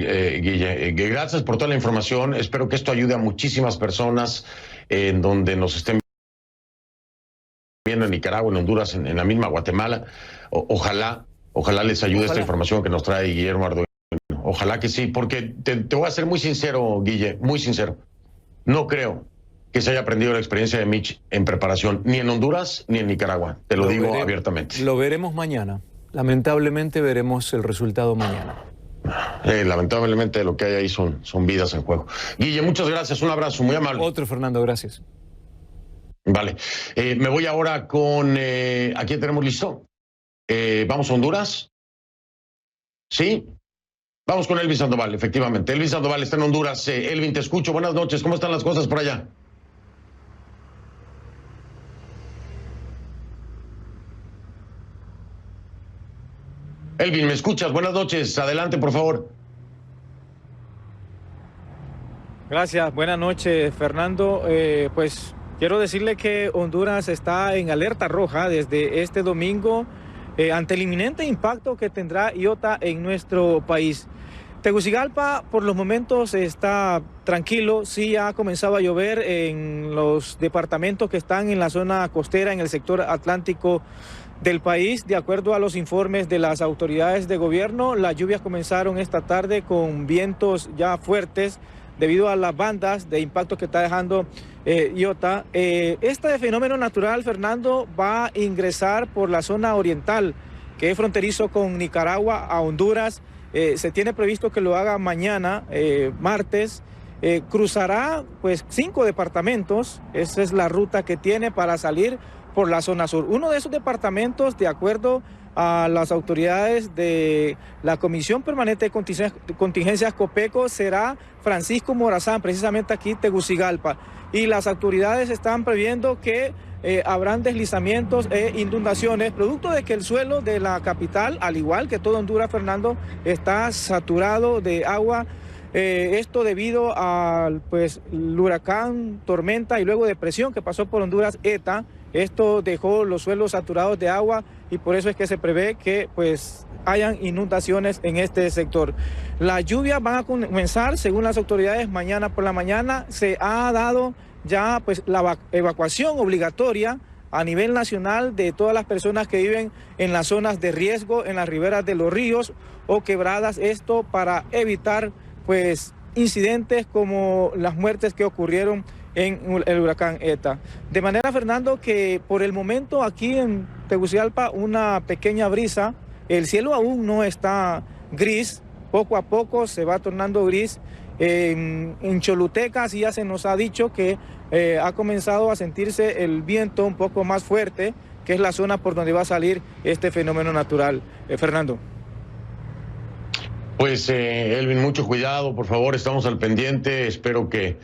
Guille. Gracias por toda la información. Espero que esto ayude a muchísimas personas en donde nos estén viendo en Nicaragua, en Honduras, en la misma Guatemala. Ojalá les ayude esta información que nos trae Guillermo Arduino. Ojalá que sí, porque te voy a ser muy sincero, Guille, muy sincero. No creo que se haya aprendido la experiencia de Mitch en preparación, ni en Honduras ni en Nicaragua. Te lo digo abiertamente. Lo veremos mañana. Lamentablemente veremos el resultado mañana. Lamentablemente lo que hay ahí son vidas en juego. Guille, muchas gracias, un abrazo, muy amable. Otro, Fernando, gracias. Vale, me voy ahora con... ¿a quién tenemos listo? ¿Vamos a Honduras? ¿Sí? Vamos con Elvin Sandoval, efectivamente. Elvin Sandoval está en Honduras. Elvin, te escucho. Buenas noches. ¿Cómo están las cosas por allá? Elvin, ¿me escuchas? Buenas noches. Adelante, por favor. Gracias. Buenas noches, Fernando. Pues quiero decirle que Honduras está en alerta roja desde este domingo ante el inminente impacto que tendrá Iota en nuestro país. Tegucigalpa por los momentos está tranquilo, sí ha comenzado a llover en los departamentos que están en la zona costera, en el sector atlántico del país. De acuerdo a los informes de las autoridades de gobierno, las lluvias comenzaron esta tarde con vientos ya fuertes debido a las bandas de impacto que está dejando Iota. Este fenómeno natural, Fernando, va a ingresar por la zona oriental, que es fronterizo con Nicaragua a Honduras. Se tiene previsto que lo haga mañana, martes. Cruzará pues 5 departamentos. Esa es la ruta que tiene para salir por la zona sur. Uno de esos departamentos, de acuerdo a las autoridades de la Comisión Permanente de Contingencias COPECO, será Francisco Morazán, precisamente aquí Tegucigalpa. Y las autoridades están previendo que habrán deslizamientos e inundaciones, producto de que el suelo de la capital, al igual que todo Honduras, Fernando, está saturado de agua. Esto debido al el huracán, tormenta y luego depresión que pasó por Honduras, ETA. Esto dejó los suelos saturados de agua y por eso es que se prevé que hayan inundaciones en este sector. Las lluvias van a comenzar, según las autoridades, mañana por la mañana. Se ha dado ya la evacuación obligatoria a nivel nacional de todas las personas que viven en las zonas de riesgo, en las riberas de los ríos o quebradas, esto para evitar incidentes como las muertes que ocurrieron en el huracán ETA. De manera, Fernando, que por el momento aquí en Tegucigalpa una pequeña brisa, el cielo aún no está gris, poco a poco se va tornando gris. En Choluteca sí ya se nos ha dicho que ha comenzado a sentirse el viento un poco más fuerte, que es la zona por donde va a salir este fenómeno natural. Fernando. Elvin, mucho cuidado, por favor, estamos al pendiente. Espero que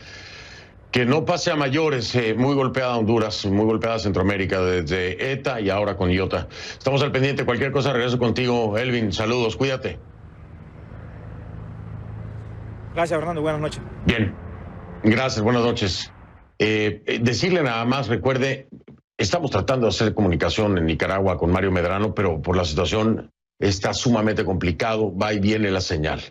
no pase a mayores. Muy golpeada Honduras, muy golpeada Centroamérica desde ETA y ahora con Iota. Estamos al pendiente. Cualquier cosa regreso contigo, Elvin. Saludos, cuídate. Gracias, Fernando. Buenas noches. Bien, gracias, buenas noches. Decirle nada más, recuerde, estamos tratando de hacer comunicación en Nicaragua con Mario Medrano, pero por la situación está sumamente complicado, va y viene la señal.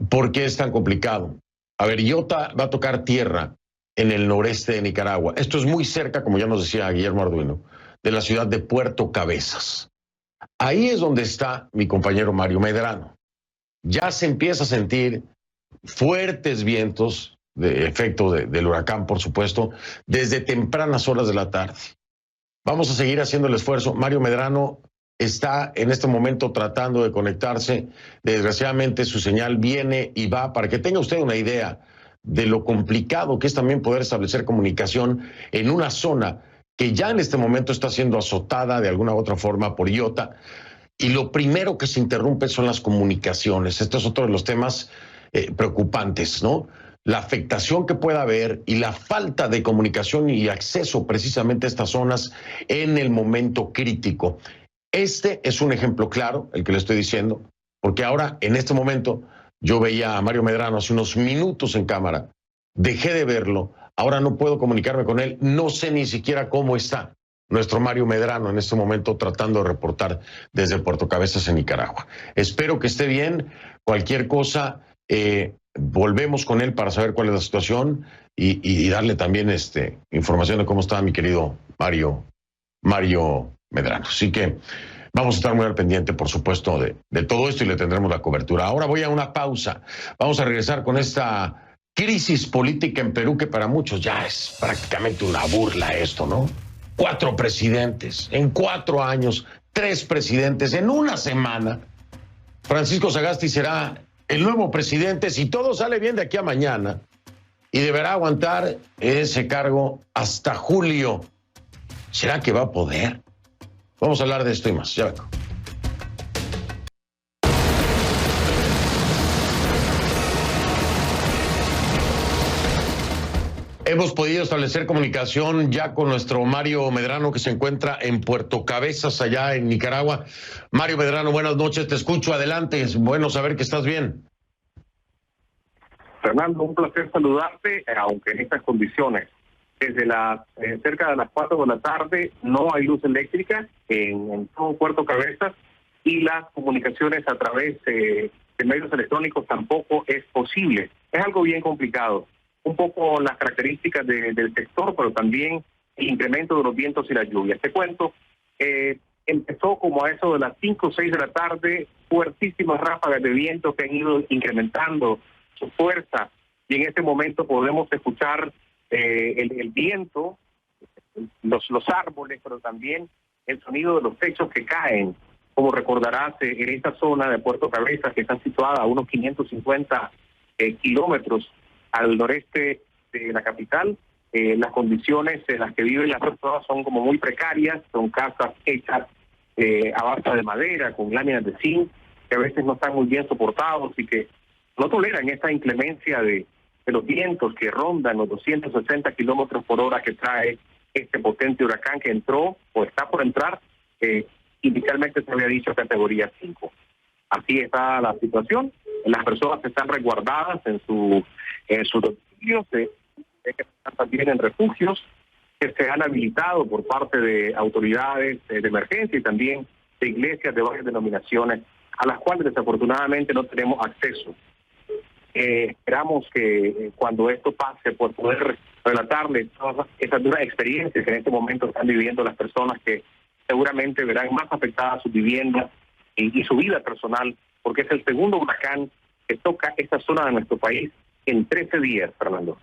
¿Por qué es tan complicado? A ver, Iota va a tocar tierra en el noreste de Nicaragua. Esto es muy cerca, como ya nos decía Guillermo Arduino, de la ciudad de Puerto Cabezas. Ahí es donde está mi compañero Mario Medrano. Ya se empieza a sentir fuertes vientos de efecto del huracán, por supuesto, desde tempranas horas de la tarde. Vamos a seguir haciendo el esfuerzo. Mario Medrano está en este momento tratando de conectarse. Desgraciadamente su señal viene y va, para que tenga usted una idea de lo complicado que es también poder establecer comunicación en una zona que ya en este momento está siendo azotada de alguna u otra forma por Iota. Y lo primero que se interrumpe son las comunicaciones. Este es otro de los temas preocupantes, ¿no? La afectación que pueda haber y la falta de comunicación y acceso precisamente a estas zonas en el momento crítico. Este es un ejemplo claro, el que le estoy diciendo, porque ahora, en este momento, yo veía a Mario Medrano hace unos minutos en cámara, dejé de verlo, ahora no puedo comunicarme con él, no sé ni siquiera cómo está nuestro Mario Medrano en este momento tratando de reportar desde Puerto Cabezas en Nicaragua. Espero que esté bien, cualquier cosa Volvemos con él para saber cuál es la situación y darle también información de cómo está mi querido Mario Medrano. Así que vamos a estar muy al pendiente, por supuesto, de todo esto y le tendremos la cobertura. Ahora voy a una pausa. Vamos a regresar con esta crisis política en Perú, que para muchos ya es prácticamente una burla esto, ¿no? 4 presidentes en 4 años, 3 presidentes en una semana. Francisco Sagasti será el nuevo presidente si todo sale bien de aquí a mañana y deberá aguantar ese cargo hasta julio. ¿Será que va a poder? Vamos a hablar de esto y más. Ya vengo. Hemos podido establecer comunicación ya con nuestro Mario Medrano, que se encuentra en Puerto Cabezas, allá en Nicaragua. Mario Medrano, buenas noches, te escucho, adelante, es bueno saber que estás bien. Fernando, un placer saludarte, aunque en estas condiciones. Desde cerca de las 4 de la tarde no hay luz eléctrica en todo Puerto Cabezas y las comunicaciones a través de medios electrónicos tampoco es posible. Es algo bien complicado. Un poco las características del sector, pero también el incremento de los vientos y las lluvias. Te cuento, empezó como a eso de las 5 o 6 de la tarde, fuertísimas ráfagas de viento que han ido incrementando su fuerza, y en este momento podemos escuchar el viento, los árboles, pero también el sonido de los techos que caen. Como recordarás, en esta zona de Puerto Cabezas, que está situada a unos 550 kilómetros al noreste de la capital, las condiciones en las que viven las personas son como muy precarias, son casas hechas a base de madera, con láminas de zinc, que a veces no están muy bien soportados y que no toleran esta inclemencia de los vientos que rondan los 260 kilómetros por hora que trae este potente huracán que entró o está por entrar. Inicialmente se había dicho categoría 5. Así está la situación. Las personas están resguardadas en sus domicilios, están también en refugios que se han habilitado por parte de autoridades de emergencia y también de iglesias de varias denominaciones, a las cuales desafortunadamente no tenemos acceso. Esperamos que cuando esto pase, por poder relatarles todas esas duras experiencias que en este momento están viviendo las personas que seguramente verán más afectadas sus viviendas y su vida personal, porque es el segundo huracán que toca esta zona de nuestro país en 13 días, Fernando.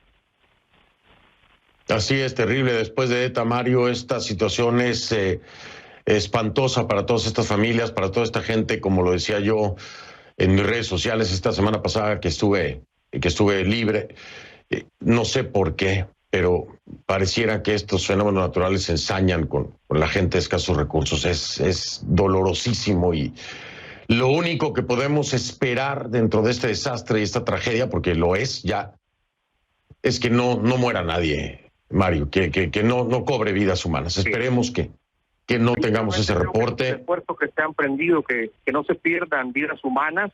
Así es, terrible. Después de ETA, Mario, esta situación es espantosa para todas estas familias, para toda esta gente, como lo decía yo en mis redes sociales esta semana pasada que estuve libre. No sé por qué, pero pareciera que estos fenómenos naturales se ensañan con la gente de escasos recursos. Es dolorosísimo y lo único que podemos esperar dentro de este desastre y esta tragedia, porque lo es ya, es que no muera nadie, Mario, que no cobre vidas humanas. Esperemos que no tengamos ese reporte. Los esfuerzos que se han prendido, que no se pierdan vidas humanas.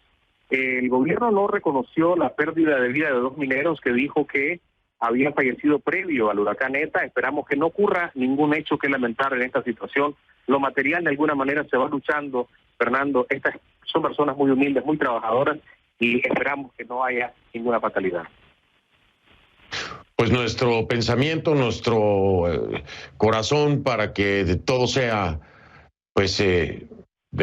El gobierno no reconoció la pérdida de vida de 2 mineros que dijo que habían fallecido previo al huracán ETA. Esperamos que no ocurra ningún hecho que lamentar en esta situación. Lo material de alguna manera se va luchando, Fernando. Estas son personas muy humildes, muy trabajadoras, y esperamos que no haya ninguna fatalidad. Pues nuestro pensamiento, nuestro corazón para que de todo sea, pues, de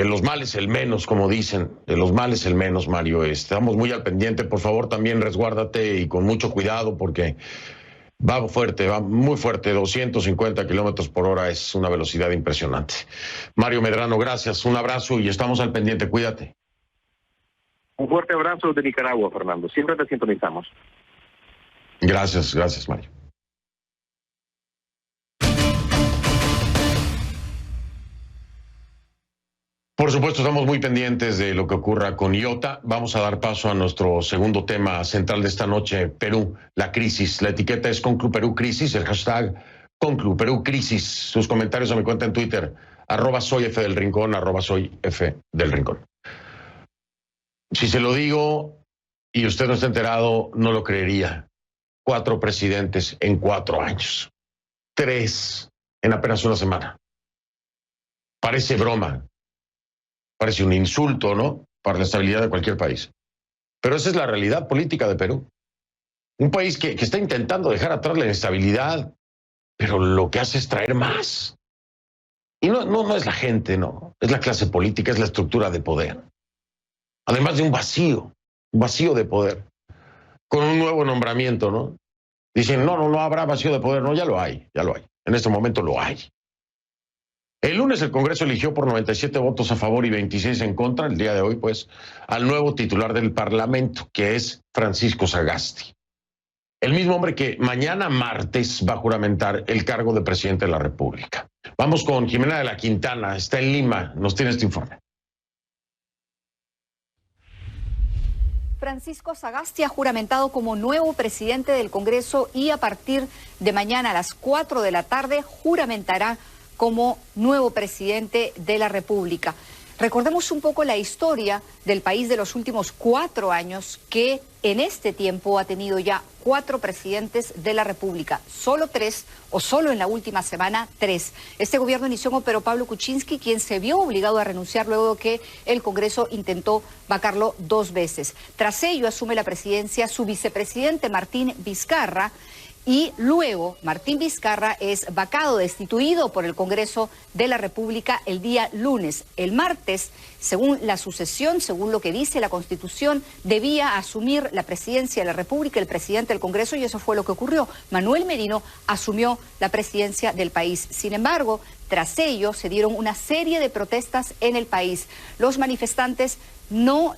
los males el menos, como dicen, de los males el menos, Mario. Estamos muy al pendiente, por favor, también resguárdate y con mucho cuidado porque va fuerte, va muy fuerte, 250 kilómetros por hora es una velocidad impresionante. Mario Medrano, gracias, un abrazo y estamos al pendiente, cuídate. Un fuerte abrazo de Nicaragua, Fernando, siempre te sintonizamos. Gracias, Mario. Por supuesto, estamos muy pendientes de lo que ocurra con Iota. Vamos a dar paso a nuestro segundo tema central de esta noche, Perú, la crisis. La etiqueta es ConcluPerúCrisis, el hashtag ConcluPerúCrisis. Sus comentarios a mi cuenta en Twitter, @soyfdelrincón, @soyfdelrincón. Si se lo digo y usted no está enterado, no lo creería. 4 presidentes en 4 años. 3 en apenas una semana. Parece broma. Parece un insulto, ¿no? Para la estabilidad de cualquier país. pero esa es la realidad política de Perú. Un país que está intentando dejar atrás la inestabilidad, pero lo que hace es traer más. Y no es la gente, no. Es la clase política, es la estructura de poder. Además de un vacío de poder. Con un nuevo nombramiento, ¿no? Dicen, no habrá vacío de poder. No, ya lo hay. En este momento lo hay. El lunes el Congreso eligió por 97 votos a favor y 26 en contra, el día de hoy, pues, al nuevo titular del Parlamento, que es Francisco Sagasti. El mismo hombre que mañana martes va a juramentar el cargo de presidente de la República. Vamos con Jimena de la Quintana, está en Lima, nos tiene este informe. Francisco Sagasti ha juramentado como nuevo presidente del Congreso y a partir de mañana a las 4 de la tarde juramentará como nuevo presidente de la República. Recordemos un poco la historia del país de los últimos 4 años, que en este tiempo ha tenido ya 4 presidentes de la República, solo 3 o solo en la última semana 3. Este gobierno inició con Pedro Pablo Kuczynski, quien se vio obligado a renunciar luego de que el Congreso intentó vacarlo 2 veces. Tras ello asume la presidencia su vicepresidente Martín Vizcarra. Y luego Martín Vizcarra es vacado, destituido por el Congreso de la República el día lunes. El martes, según la sucesión, según lo que dice la Constitución, debía asumir la presidencia de la República el presidente del Congreso y eso fue lo que ocurrió. Manuel Merino asumió la presidencia del país. Sin embargo, tras ello se dieron una serie de protestas en el país. Los manifestantes no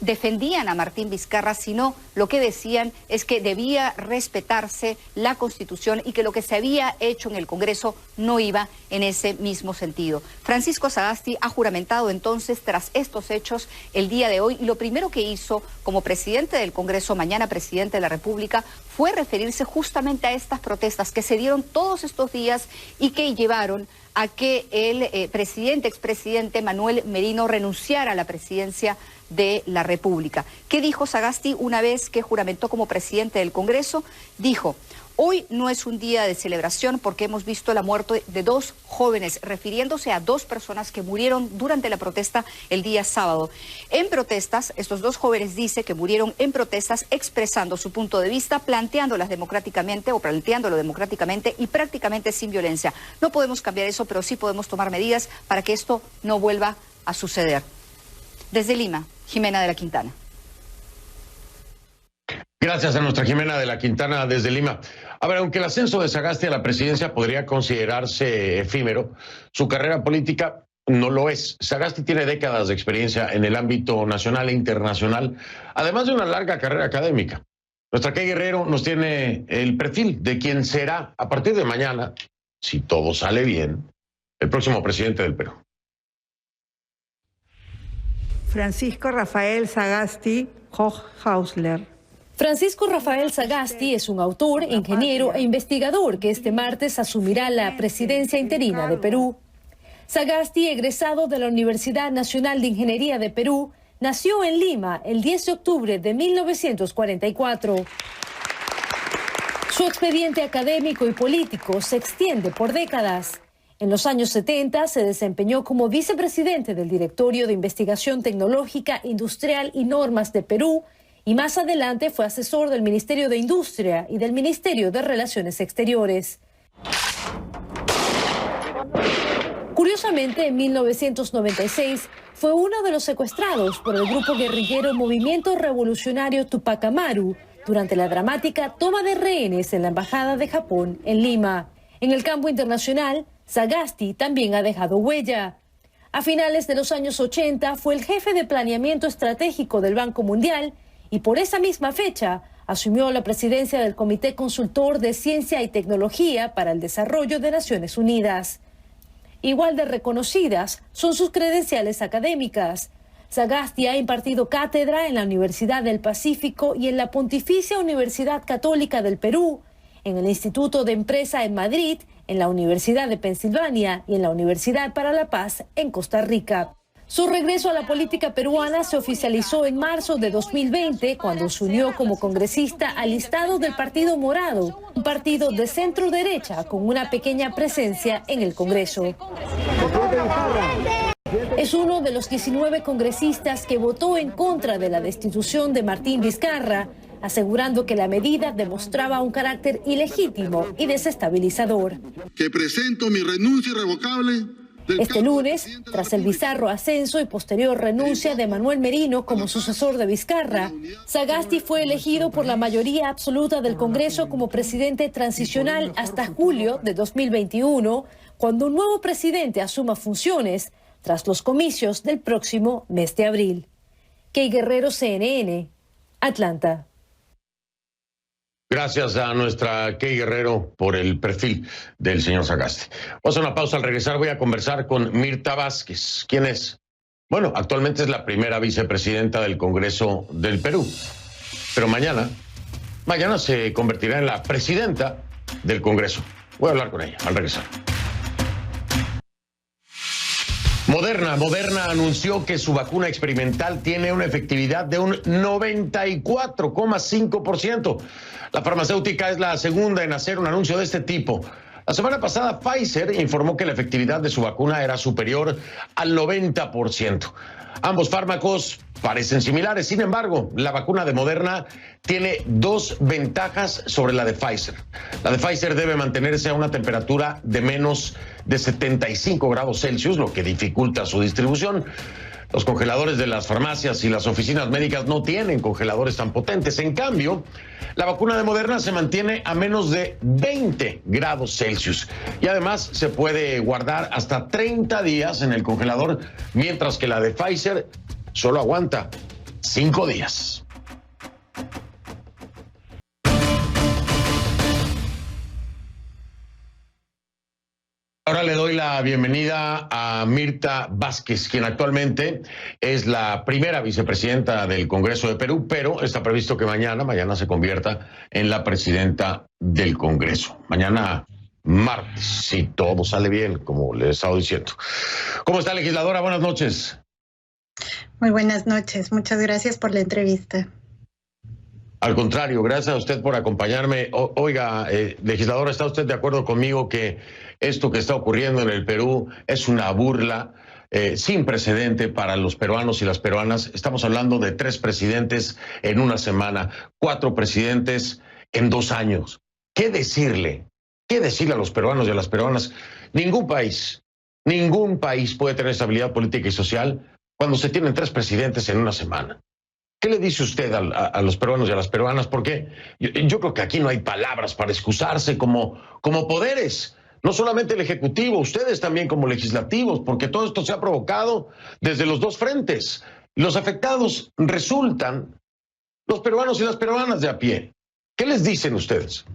defendían a Martín Vizcarra, sino lo que decían es que debía respetarse la Constitución y que lo que se había hecho en el Congreso no iba en ese mismo sentido. Francisco Sagasti ha juramentado entonces tras estos hechos el día de hoy y lo primero que hizo como presidente del Congreso, mañana presidente de la República, fue referirse justamente a estas protestas que se dieron todos estos días y que llevaron a que el expresidente Manuel Merino renunciara a la presidencia de la República. ¿Qué dijo Sagasti una vez que juramentó como presidente del Congreso? Dijo: hoy no es un día de celebración porque hemos visto la muerte de 2 jóvenes, refiriéndose a 2 personas que murieron durante la protesta el día sábado. En protestas, estos 2 jóvenes dice que murieron en protestas expresando su punto de vista, planteándolo democráticamente y prácticamente sin violencia. No podemos cambiar eso, pero sí podemos tomar medidas para que esto no vuelva a suceder. Desde Lima, Jimena de la Quintana. Gracias a nuestra Jimena de la Quintana desde Lima. A ver, aunque el ascenso de Sagasti a la presidencia podría considerarse efímero, su carrera política no lo es. Sagasti tiene décadas de experiencia en el ámbito nacional e internacional, además de una larga carrera académica. Nuestra Kay Guerrero nos tiene el perfil de quien será, a partir de mañana, si todo sale bien, el próximo presidente del Perú. Francisco Rafael Sagasti Hochhausler. Francisco Rafael Sagasti es un autor, ingeniero e investigador que este martes asumirá la presidencia interina de Perú. Sagasti, egresado de la Universidad Nacional de Ingeniería de Perú, nació en Lima el 10 de octubre de 1944. Su expediente académico y político se extiende por décadas. En los años 70 se desempeñó como vicepresidente del Directorio de Investigación Tecnológica, Industrial y Normas de Perú y más adelante fue asesor del Ministerio de Industria y del Ministerio de Relaciones Exteriores. Curiosamente, en 1996 fue uno de los secuestrados por el grupo guerrillero Movimiento Revolucionario Tupac Amaru durante la dramática toma de rehenes en la Embajada de Japón en Lima. En el campo internacional, Sagasti también ha dejado huella. A finales de los años 80 fue el jefe de planeamiento estratégico del Banco Mundial y por esa misma fecha asumió la presidencia del Comité Consultor de Ciencia y Tecnología para el Desarrollo de Naciones Unidas. Igual de reconocidas son sus credenciales académicas. Sagasti ha impartido cátedra en la Universidad del Pacífico y en la Pontificia Universidad Católica del Perú, en el Instituto de Empresa en Madrid, en la Universidad de Pensilvania y en la Universidad para la Paz en Costa Rica. Su regreso a la política peruana se oficializó en marzo de 2020, cuando se unió como congresista al listado del Partido Morado, un partido de centro-derecha con una pequeña presencia en el Congreso. Es uno de los 19 congresistas que votó en contra de la destitución de Martín Vizcarra, asegurando que la medida demostraba un carácter ilegítimo y desestabilizador. Que presento mi renuncia irrevocable. Este lunes, tras el bizarro ascenso y posterior renuncia de Manuel Merino como sucesor de Vizcarra, Sagasti fue elegido por la mayoría absoluta del Congreso como presidente transicional hasta julio de 2021, cuando un nuevo presidente asuma funciones tras los comicios del próximo mes de abril. Key Guerrero, CNN, Atlanta. Gracias a nuestra Key Guerrero por el perfil del señor Sagasti. Vamos a una pausa. Al regresar voy a conversar con Mirta Vázquez. ¿Quién es? Bueno, actualmente es la primera vicepresidenta del Congreso del Perú. Pero mañana se convertirá en la presidenta del Congreso. Voy a hablar con ella al regresar. Moderna anunció que su vacuna experimental tiene una efectividad de un 94,5%. La farmacéutica es la segunda en hacer un anuncio de este tipo. La semana pasada, Pfizer informó que la efectividad de su vacuna era superior al 90%. Ambos fármacos parecen similares. Sin embargo, la vacuna de Moderna tiene dos ventajas sobre la de Pfizer. La de Pfizer debe mantenerse a una temperatura de menos de 75 grados Celsius, lo que dificulta su distribución. Los congeladores de las farmacias y las oficinas médicas no tienen congeladores tan potentes. En cambio, la vacuna de Moderna se mantiene a menos de 20 grados Celsius y además se puede guardar hasta 30 días en el congelador, mientras que la de Pfizer solo aguanta 5 días. Ahora le doy la bienvenida a Mirta Vázquez, quien actualmente es la primera vicepresidenta del Congreso de Perú, pero está previsto que mañana se convierta en la presidenta del Congreso. Mañana martes, si todo sale bien, como le he estado diciendo. ¿Cómo está, legisladora? Buenas noches. Muy buenas noches. Muchas gracias por la entrevista. Al contrario, gracias a usted por acompañarme. Oiga, legisladora, ¿está usted de acuerdo conmigo que esto que está ocurriendo en el Perú es una burla sin precedente para los peruanos y las peruanas? Estamos hablando de 3 presidentes en una semana, 4 presidentes en 2 años. ¿Qué decirle a los peruanos y a las peruanas? Ningún país puede tener estabilidad política y social cuando se tienen 3 presidentes en una semana. ¿Qué le dice usted a los peruanos y a las peruanas? Porque yo creo que aquí no hay palabras para excusarse como poderes. No solamente el Ejecutivo, ustedes también como legislativos, porque todo esto se ha provocado desde los 2 frentes. Los afectados resultan los peruanos y las peruanas de a pie. ¿Qué les dicen ustedes?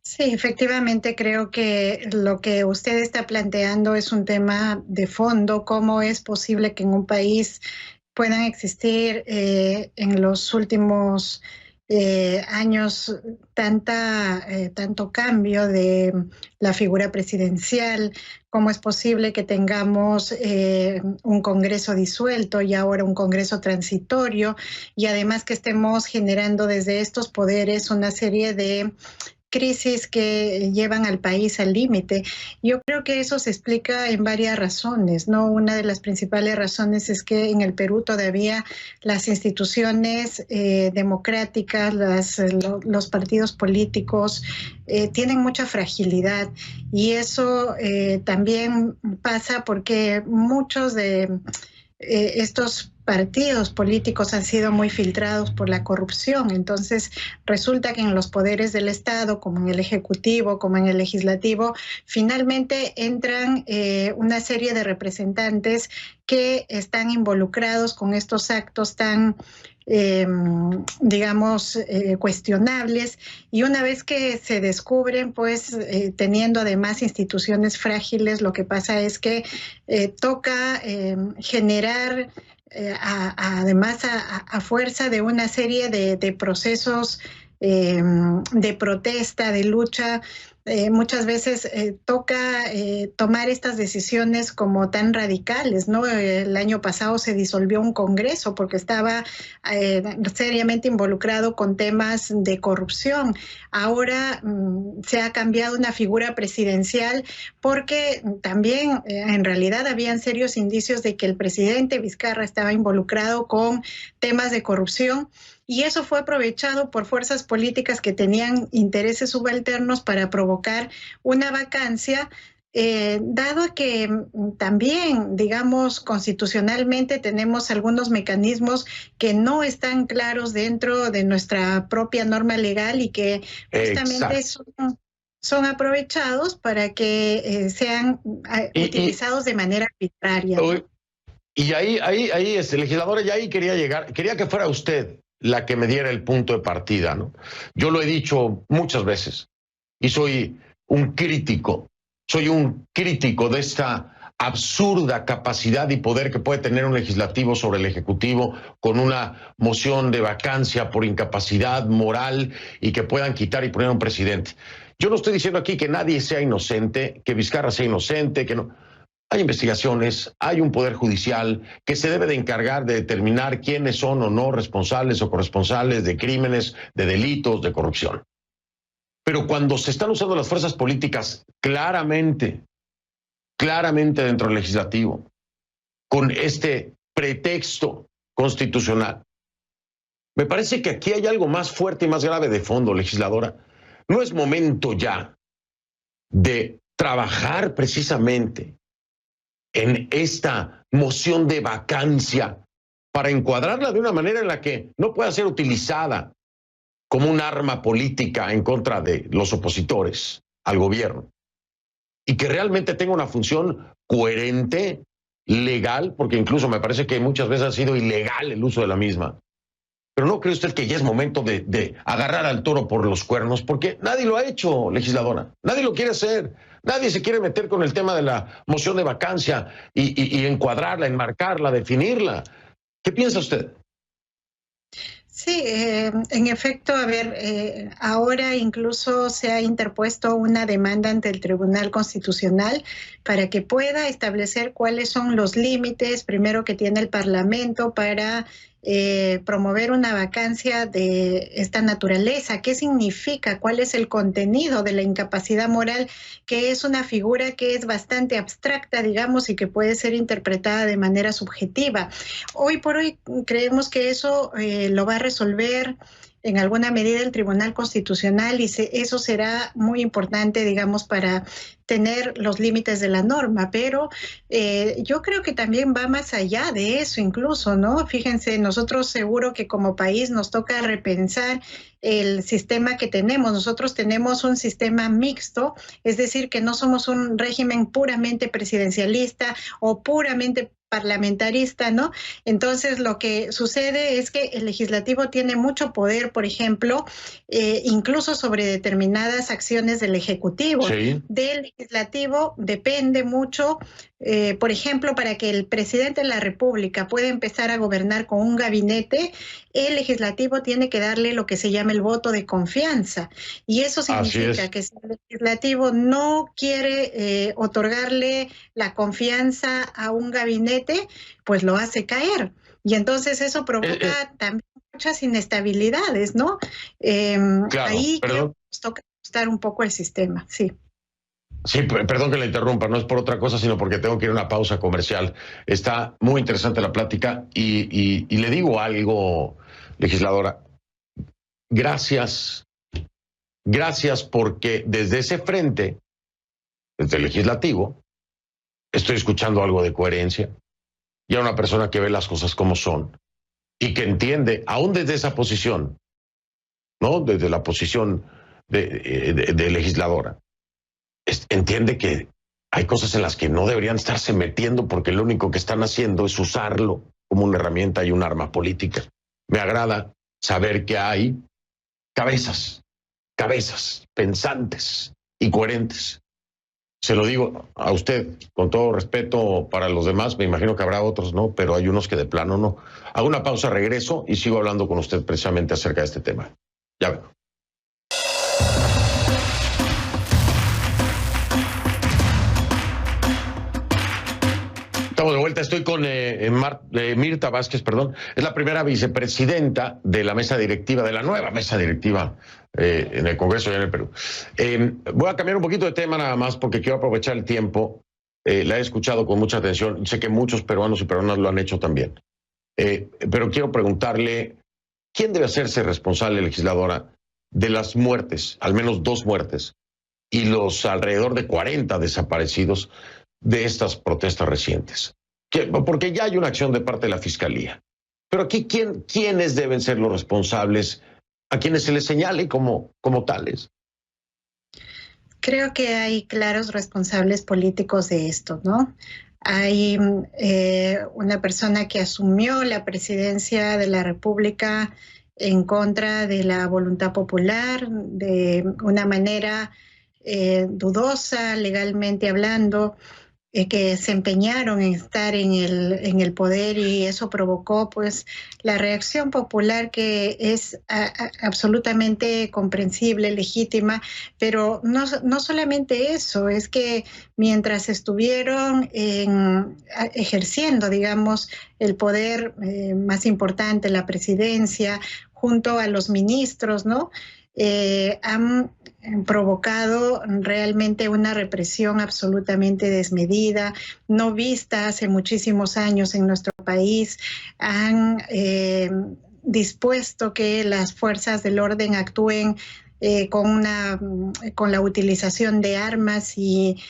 Sí, efectivamente creo que lo que usted está planteando es un tema de fondo. ¿Cómo es posible que en un país puedan existir en los últimos años tanto cambio de la figura presidencial? ¿Cómo es posible que tengamos un Congreso disuelto y ahora un Congreso transitorio? Y además que estemos generando desde estos poderes una serie de crisis que llevan al país al límite. Yo creo que eso se explica en varias razones, ¿no? Una de las principales razones es que en el Perú todavía las instituciones democráticas, los partidos políticos tienen mucha fragilidad, y eso también pasa porque muchos de estos partidos políticos han sido muy filtrados por la corrupción. Entonces resulta que en los poderes del Estado, como en el Ejecutivo, como en el Legislativo, finalmente entran una serie de representantes que están involucrados con estos actos tan cuestionables, y una vez que se descubren, pues teniendo además instituciones frágiles, lo que pasa es que toca generar además a fuerza de una serie de procesos de protesta, de lucha, muchas veces toca tomar estas decisiones como tan radicales, ¿no? El año pasado se disolvió un congreso porque estaba seriamente involucrado con temas de corrupción. Ahora se ha cambiado una figura presidencial porque también en realidad habían serios indicios de que el presidente Vizcarra estaba involucrado con temas de corrupción. Y eso fue aprovechado por fuerzas políticas que tenían intereses subalternos para provocar una vacancia, dado que también, digamos, constitucionalmente tenemos algunos mecanismos que no están claros dentro de nuestra propia norma legal y que justamente son aprovechados para que sean utilizados de manera arbitraria. Y ahí, legisladora, y ahí quería llegar, quería que fuera usted la que me diera el punto de partida, ¿no? Yo lo he dicho muchas veces y soy un crítico de esta absurda capacidad y poder que puede tener un legislativo sobre el ejecutivo con una moción de vacancia por incapacidad moral y que puedan quitar y poner a un presidente. Yo no estoy diciendo aquí que nadie sea inocente, que Vizcarra sea inocente, que no. Hay investigaciones, hay un poder judicial que se debe de encargar de determinar quiénes son o no responsables o corresponsales de crímenes, de delitos, de corrupción. Pero cuando se están usando las fuerzas políticas claramente dentro del legislativo, con este pretexto constitucional, me parece que aquí hay algo más fuerte y más grave de fondo, legisladora. No es momento ya de trabajar precisamente en esta moción de vacancia para encuadrarla de una manera en la que no pueda ser utilizada como un arma política en contra de los opositores al gobierno y que realmente tenga una función coherente, legal, porque incluso me parece que muchas veces ha sido ilegal el uso de la misma. Pero ¿no cree usted que ya es momento de agarrar al toro por los cuernos? Porque nadie lo ha hecho, legisladora. Nadie lo quiere hacer. Nadie se quiere meter con el tema de la moción de vacancia y encuadrarla, enmarcarla, definirla. ¿Qué piensa usted? Sí, en efecto, a ver, ahora incluso se ha interpuesto una demanda ante el Tribunal Constitucional para que pueda establecer cuáles son los límites, primero, que tiene el Parlamento para promover una vacancia de esta naturaleza. ¿Qué significa? ¿Cuál es el contenido de la incapacidad moral? Que es una figura que es bastante abstracta, digamos, y que puede ser interpretada de manera subjetiva. Hoy por hoy creemos que eso lo va a resolver en alguna medida el Tribunal Constitucional y eso será muy importante, digamos, para tener los límites de la norma, pero yo creo que también va más allá de eso incluso, ¿no? Fíjense, nosotros seguro que como país nos toca repensar el sistema que tenemos. Nosotros tenemos un sistema mixto, es decir, que no somos un régimen puramente presidencialista o puramente parlamentarista, ¿no? Entonces lo que sucede es que el legislativo tiene mucho poder, por ejemplo, incluso sobre determinadas acciones del ejecutivo. Sí. Del legislativo depende mucho, por ejemplo, para que el presidente de la República pueda empezar a gobernar con un gabinete, el legislativo tiene que darle lo que se llama el voto de confianza. Y eso significa que si el legislativo no quiere otorgarle la confianza a un gabinete, pues lo hace caer. Y entonces eso provoca también muchas inestabilidades, ¿no? Claro, ahí creo que nos toca ajustar un poco el sistema, sí. Sí, perdón que la interrumpa, no es por otra cosa, sino porque tengo que ir a una pausa comercial. Está muy interesante la plática y le digo algo, legisladora. Gracias porque desde ese frente, desde el legislativo, estoy escuchando algo de coherencia y a una persona que ve las cosas como son y que entiende, aún desde esa posición, ¿no? Desde la posición de legisladora, entiende que hay cosas en las que no deberían estarse metiendo porque lo único que están haciendo es usarlo como una herramienta y un arma política. Me agrada saber que hay cabezas pensantes y coherentes. Se lo digo a usted, con todo respeto para los demás, me imagino que habrá otros, ¿no? Pero hay unos que de plano no. Hago una pausa, regreso y sigo hablando con usted precisamente acerca de este tema. Ya vengo. Estamos de vuelta, estoy con Mirta Vázquez, perdón. Es la primera vicepresidenta de la mesa directiva, de la nueva mesa directiva en el Congreso y en el Perú. Voy a cambiar un poquito de tema nada más porque quiero aprovechar el tiempo. La he escuchado con mucha atención. Sé que muchos peruanos y peruanas lo han hecho también. Pero quiero preguntarle, ¿quién debe hacerse responsable, legisladora, de las muertes, al menos 2 muertes, y los alrededor de 40 desaparecidos de estas protestas recientes? Porque ya hay una acción de parte de la Fiscalía. Pero aquí, ¿quiénes deben ser los responsables a quienes se les señale como tales? Creo que hay claros responsables políticos de esto, ¿no? Hay una persona que asumió la presidencia de la República en contra de la voluntad popular, de una manera dudosa, legalmente hablando, que se empeñaron en estar en el poder, y eso provocó pues la reacción popular, que es absolutamente comprensible, legítima, pero no solamente eso, es que mientras estuvieron ejerciendo, digamos, el poder más importante, la presidencia, junto a los ministros, ¿no? Han provocado realmente una represión absolutamente desmedida, no vista hace muchísimos años en nuestro país. Han dispuesto que las fuerzas del orden actúen con la utilización de armas, y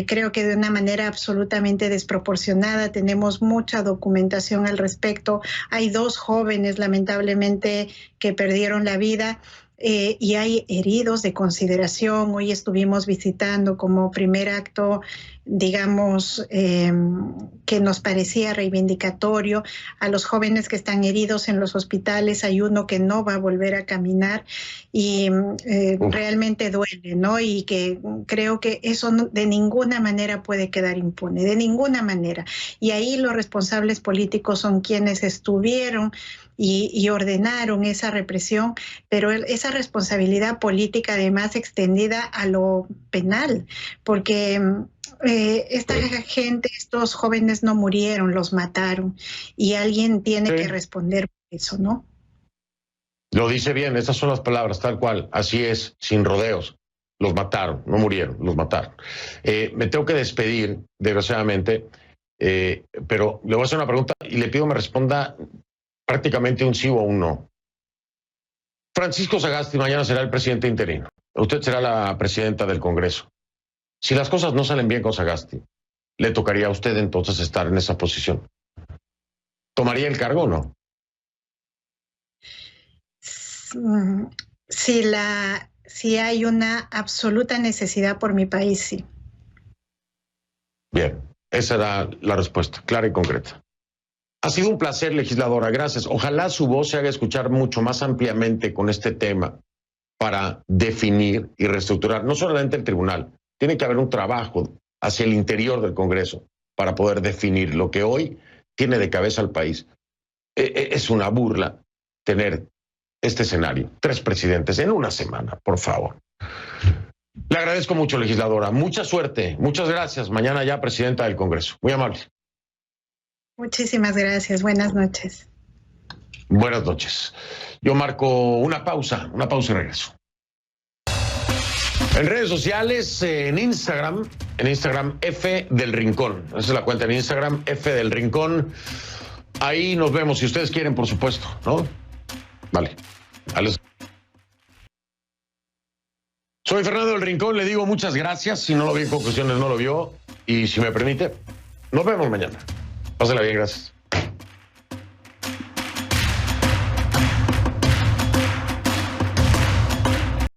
creo que de una manera absolutamente desproporcionada. Tenemos mucha documentación al respecto. Hay 2 jóvenes, lamentablemente, que perdieron la vida. Y hay heridos de consideración. Hoy estuvimos visitando como primer acto, digamos, que nos parecía reivindicatorio, a los jóvenes que están heridos en los hospitales. Hay uno que no va a volver a caminar y realmente duele, ¿no? Y que creo que eso de ninguna manera puede quedar impune, de ninguna manera. Y ahí los responsables políticos son quienes estuvieron y ordenaron esa represión, pero esa responsabilidad política además extendida a lo penal, porque esta gente, estos jóvenes no murieron, los mataron, y alguien tiene que responder por eso, ¿no? Lo dice bien, esas son las palabras, tal cual, así es, sin rodeos. Los mataron, no murieron, los mataron. Me tengo que despedir, desgraciadamente, pero le voy a hacer una pregunta y le pido me responda prácticamente un sí o un no. Francisco Sagasti mañana será el presidente interino. Usted será la presidenta del Congreso. Si las cosas no salen bien con Sagasti, ¿le tocaría a usted entonces estar en esa posición? ¿Tomaría el cargo o no? Si hay una absoluta necesidad por mi país, sí. Bien, esa era la respuesta, clara y concreta. Ha sido un placer, legisladora, gracias. Ojalá su voz se haga escuchar mucho más ampliamente con este tema para definir y reestructurar no solamente el tribunal. Tiene que haber un trabajo hacia el interior del Congreso para poder definir lo que hoy tiene de cabeza al país. Es una burla tener este escenario. 3 presidentes en una semana, por favor. Le agradezco mucho, legisladora. Mucha suerte. Muchas gracias. Mañana ya presidenta del Congreso. Muy amable. Muchísimas gracias. Buenas noches. Buenas noches. Yo marco una pausa y regreso. En redes sociales, en Instagram F del Rincón. Esa es la cuenta en Instagram, F del Rincón. Ahí nos vemos, si ustedes quieren, por supuesto, ¿no? Vale. Soy Fernando del Rincón, le digo muchas gracias. Si no lo vi en conclusiones, no lo vio. Y si me permite, nos vemos mañana. Pásela bien, gracias.